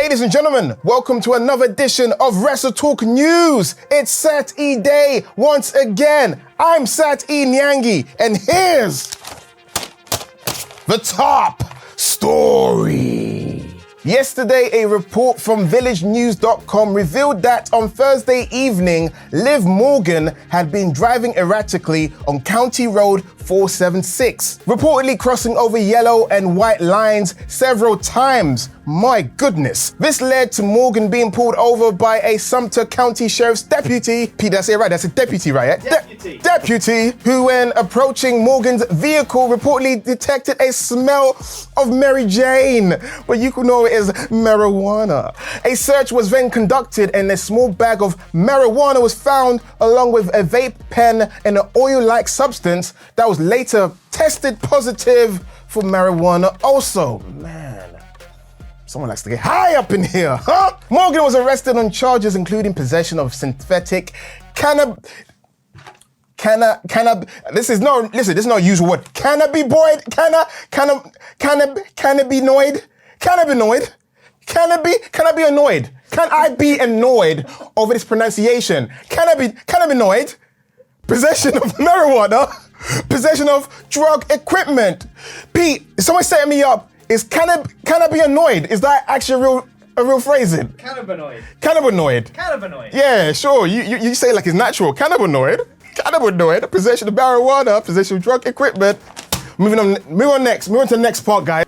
Ladies and gentlemen, welcome to another edition of WrestleTalk News. It's Sat E Day once again. I'm Sat E Niangi, and here's the top story. Yesterday, a report from villagenews.com revealed that on Thursday evening, Liv Morgan had been driving erratically on County Road 476, reportedly crossing over yellow and white lines several times. My goodness. This led to Morgan being pulled over by a Sumter County Sheriff's deputy. Pete, that's it right? That's a deputy, right? Deputy, who when approaching Morgan's vehicle reportedly detected a smell of Mary Jane, but you could know it as marijuana. A search was then conducted and a small bag of marijuana was found along with a vape pen and an oil-like substance that was later tested positive for marijuana also. Man. Someone likes to get high up in here, huh? Morgan was arrested on charges including possession of synthetic cannabinoid. This is no usual word. Cannabinoid. Can I be annoyed over this pronunciation? Cannabinoid. Possession of marijuana. Possession of drug equipment. Pete, is someone setting me up? Is can I be annoyed? Is that actually a real phrasing? Cannabinoid. Yeah, sure. You say it like it's natural. Cannabinoid. Possession of marijuana, possession of drug equipment. Moving on to the next part, guys.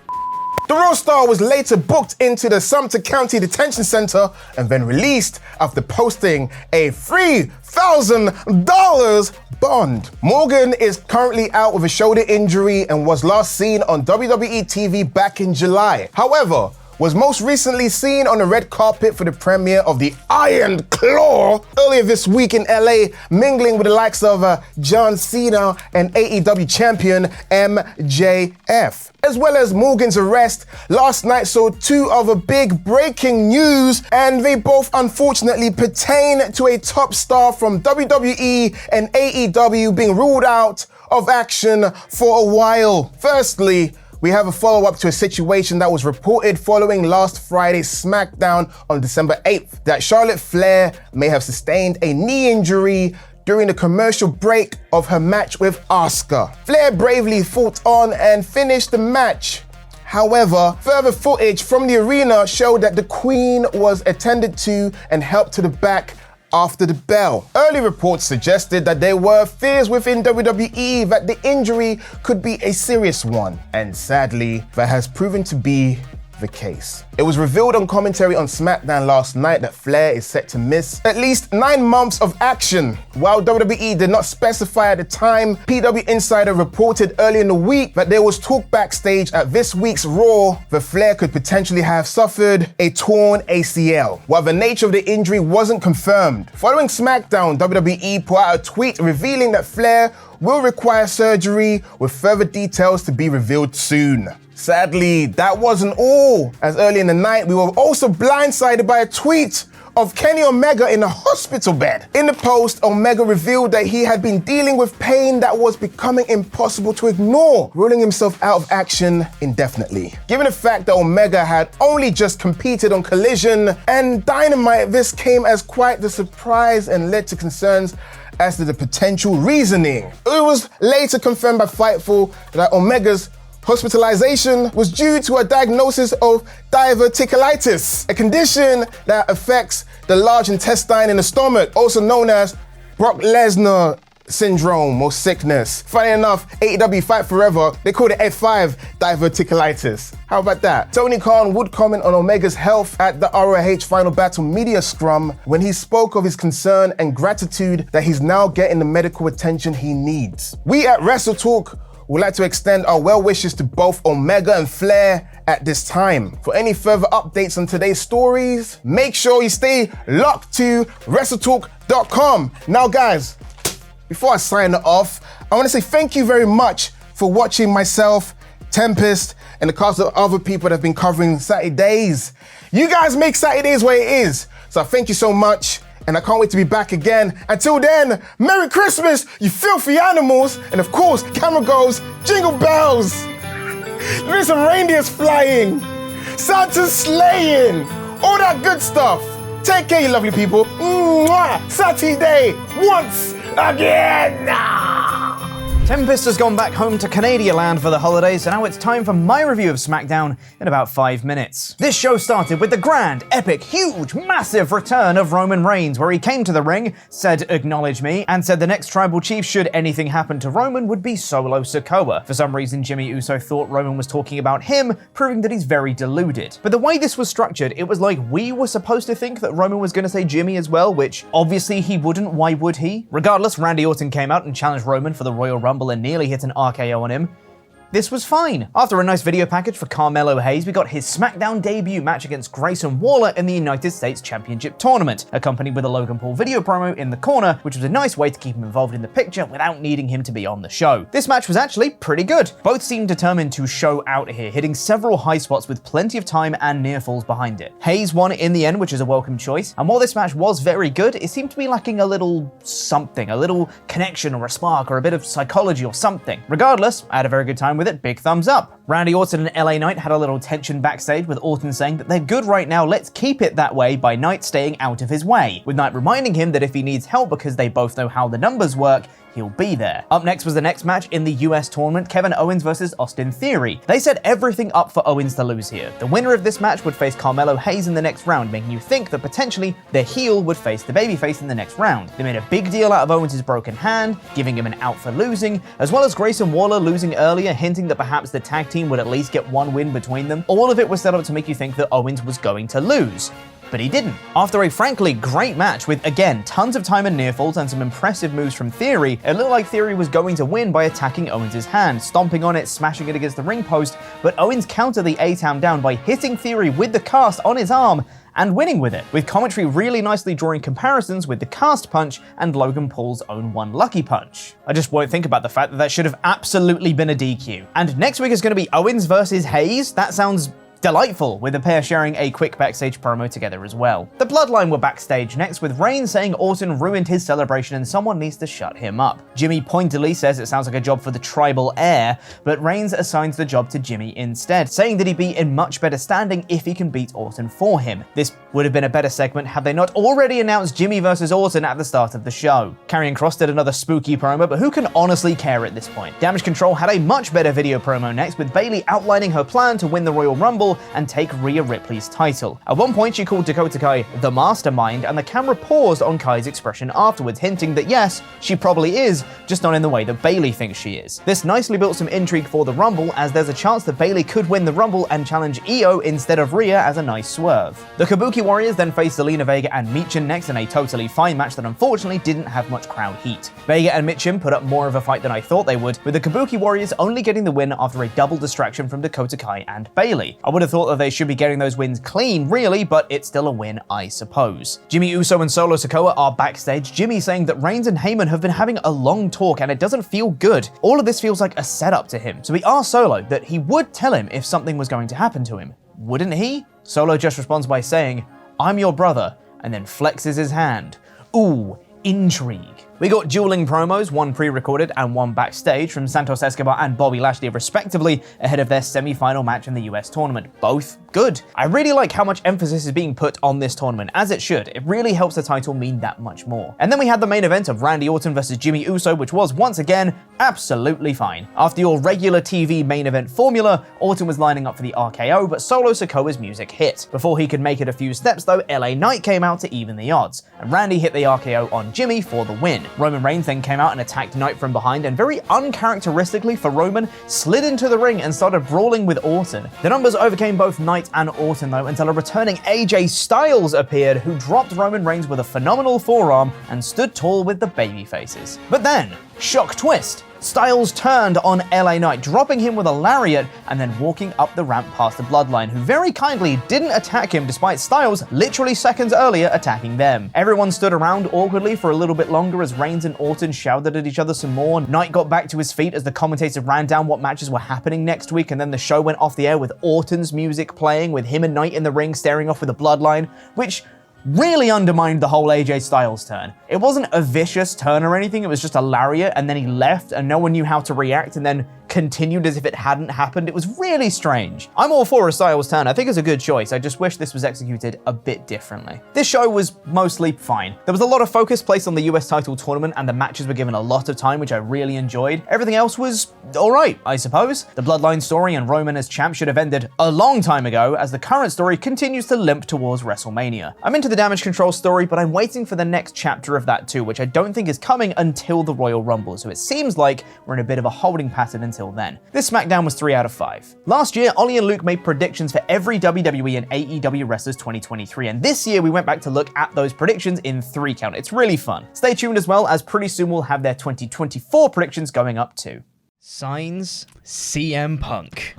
The Raw star was later booked into the Sumter County Detention Center and then released after posting a $3,000 bond. Morgan is currently out with a shoulder injury and was last seen on WWE TV back in July. However, was most recently seen on the red carpet for the premiere of the Iron Claw earlier this week in LA, mingling with the likes of John Cena and AEW champion MJF. As well as Morgan's arrest, last night saw two other big breaking news, and they both unfortunately pertain to a top star from WWE and AEW being ruled out of action for a while. Firstly, we have a follow-up to a situation that was reported following last Friday's SmackDown on December 8th, that Charlotte Flair may have sustained a knee injury during the commercial break of her match with Asuka. Flair bravely fought on and finished the match. However, further footage from the arena showed that the Queen was attended to and helped to the back after the bell. Early reports suggested that there were fears within WWE that the injury could be a serious one, and sadly, that has proven to be the case. It was revealed on commentary on SmackDown last night that Flair is set to miss at least 9 months of action. While WWE did not specify at the time, PW Insider reported earlier in the week that there was talk backstage at this week's Raw that Flair could potentially have suffered a torn ACL. While the nature of the injury wasn't confirmed, following SmackDown, WWE put out a tweet revealing that Flair will require surgery with further details to be revealed soon. Sadly, that wasn't all, as early in the night we were also blindsided by a tweet of Kenny Omega in a hospital bed. In the post, Omega revealed that he had been dealing with pain that was becoming impossible to ignore, ruling himself out of action indefinitely. Given the fact that Omega had only just competed on Collision and Dynamite, this came as quite the surprise and led to concerns as to the potential reasoning. It was later confirmed by Fightful that Omega's hospitalization was due to a diagnosis of diverticulitis, a condition that affects the large intestine in the stomach, also known as Brock Lesnar syndrome or sickness. Funny enough, AEW Fight Forever, they called it F5 diverticulitis. How about that? Tony Khan would comment on Omega's health at the ROH Final Battle media scrum when he spoke of his concern and gratitude that he's now getting the medical attention he needs. We at WrestleTalk would like to extend our well wishes to both Omega and Flair at this time. For any further updates on today's stories, make sure you stay locked to WrestleTalk.com. Now guys, before I sign it off, I want to say thank you very much for watching myself, Tempest, and the cast of other people that have been covering Saturdays. You guys make Saturdays what it is, so thank you so much. And I can't wait to be back again. Until then, Merry Christmas, you filthy animals. And of course, camera goes, jingle bells. There is some reindeers flying. Santa's sleighing. all that good stuff. Take care, you lovely people. Mwah! Saturday, once again. Tempest has gone back home to Canadian land for the holidays, so now it's time for my review of SmackDown in about 5 minutes. This show started with the grand, epic, huge, massive return of Roman Reigns, where he came to the ring, said "acknowledge me," and said the next tribal chief, should anything happen to Roman, would be Solo Sikoa. For some reason, Jimmy Uso thought Roman was talking about him, proving that he's very deluded. But the way this was structured, it was like we were supposed to think that Roman was going to say Jimmy as well, which obviously he wouldn't. Why would he? Regardless, Randy Orton came out and challenged Roman for the Royal Rumble and nearly hit an RKO on him. This was fine. After a nice video package for Carmelo Hayes, we got his SmackDown debut match against Grayson Waller in the United States Championship Tournament, accompanied with a Logan Paul video promo in the corner, which was a nice way to keep him involved in the picture without needing him to be on the show. This match was actually pretty good. Both seemed determined to show out here, hitting several high spots with plenty of time and near falls behind it. Hayes won in the end, which is a welcome choice, and while this match was very good, it seemed to be lacking a little something, a little connection or a spark or a bit of psychology or something. Regardless, I had a very good time with it. Big thumbs up. Randy Orton and LA Knight had a little tension backstage, with Orton saying that they're good right now, let's keep it that way, by Knight staying out of his way, with Knight reminding him that if he needs help because they both know how the numbers work, he'll be there. Up next was the next match in the US tournament, Kevin Owens versus Austin Theory. They set everything up for Owens to lose here. The winner of this match would face Carmelo Hayes in the next round, making you think that potentially the heel would face the babyface in the next round. They made a big deal out of Owens' broken hand, giving him an out for losing, as well as Grayson Waller losing earlier, hinting that perhaps the tag team would at least get one win between them. All of it was set up to make you think that Owens was going to lose. But he didn't. After a frankly great match with, again, tons of time and near falls and some impressive moves from Theory, it looked like Theory was going to win by attacking Owens' hand, stomping on it, smashing it against the ring post, but Owens countered the A-Town down by hitting Theory with the cast on his arm and winning with it, with commentary really nicely drawing comparisons with the cast punch and Logan Paul's own one lucky punch. I just won't think about the fact that that should have absolutely been a DQ. And next week is going to be Owens versus Hayes. That sounds delightful, with the pair sharing a quick backstage promo together as well. The Bloodline were backstage next, with Reigns saying Orton ruined his celebration and someone needs to shut him up. Jimmy pointedly says it sounds like a job for the tribal heir, but Reigns assigns the job to Jimmy instead, saying that he'd be in much better standing if he can beat Orton for him. This would have been a better segment had they not already announced Jimmy versus Orton at the start of the show. Karrion Kross did another spooky promo, but who can honestly care at this point? Damage Control had a much better video promo next, with Bayley outlining her plan to win the Royal Rumble and take Rhea Ripley's title. At one point, she called Dakota Kai the mastermind, and the camera paused on Kai's expression afterwards, hinting that yes, she probably is, just not in the way that Bayley thinks she is. This nicely built some intrigue for the Rumble, as there's a chance that Bayley could win the Rumble and challenge Io instead of Rhea as a nice swerve. The Kabuki Warriors then faced Zelina Vega and Michin next in a totally fine match that unfortunately didn't have much crowd heat. Vega and Michin put up more of a fight than I thought they would, with the Kabuki Warriors only getting the win after a double distraction from Dakota Kai and Bayley. I would have thought that they should be getting those wins clean, really, but it's still a win, I suppose. Jimmy Uso and Solo Sikoa are backstage, Jimmy saying that Reigns and Heyman have been having a long talk and it doesn't feel good. All of this feels like a setup to him, so he asked Solo that he would tell him if something was going to happen to him. Wouldn't he? Solo just responds by saying, "I'm your brother," and then flexes his hand. Ooh, intrigue. We got dueling promos, one pre-recorded and one backstage, from Santos Escobar and Bobby Lashley respectively, ahead of their semi-final match in the US tournament. Both good. I really like how much emphasis is being put on this tournament, as it should. It really helps the title mean that much more. And then we had the main event of Randy Orton versus Jimmy Uso, which was, once again, absolutely fine. After your regular TV main event formula, Orton was lining up for the RKO, but Solo Sikoa's music hit. Before he could make it a few steps though, LA Knight came out to even the odds, and Randy hit the RKO on Jimmy for the win. Roman Reigns then came out and attacked Knight from behind, and very uncharacteristically for Roman, slid into the ring and started brawling with Orton. The numbers overcame both Knight and Orton though, until a returning AJ Styles appeared, who dropped Roman Reigns with a phenomenal forearm and stood tall with the babyfaces. But then, shock twist, Styles turned on LA Knight, dropping him with a lariat and then walking up the ramp past the Bloodline, who very kindly didn't attack him despite Styles literally seconds earlier attacking them. Everyone stood around awkwardly for a little bit longer as Reigns and Orton shouted at each other some more. Knight got back to his feet as the commentator ran down what matches were happening next week, and then the show went off the air with Orton's music playing, with him and Knight in the ring staring off with the Bloodline, which really undermined the whole AJ Styles turn. It wasn't a vicious turn or anything, it was just a lariat and then he left and no one knew how to react, and then continued as if it hadn't happened. It was really strange. I'm all for a Styles turn. I think it's a good choice. I just wish this was executed a bit differently. This show was mostly fine. There was a lot of focus placed on the US title tournament, and the matches were given a lot of time, which I really enjoyed. Everything else was alright, I suppose. The Bloodline story and Roman as champ should have ended a long time ago, as the current story continues to limp towards WrestleMania. I'm into the Damage Control story, but I'm waiting for the next chapter of that too, which I don't think is coming until the Royal Rumble, so it seems like we're in a bit of a holding pattern until then. This SmackDown was 3 out of 5. Last year, Ollie and Luke made predictions for every WWE and AEW wrestlers 2023, and this year we went back to look at those predictions in 3 count. It's really fun. Stay tuned as well, as pretty soon we'll have their 2024 predictions going up too. Signs CM Punk.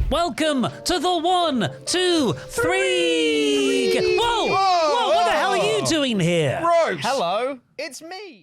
Welcome to the 1, 2, 3. Whoa! Whoa! What the hell are you doing here? Hello, it's me.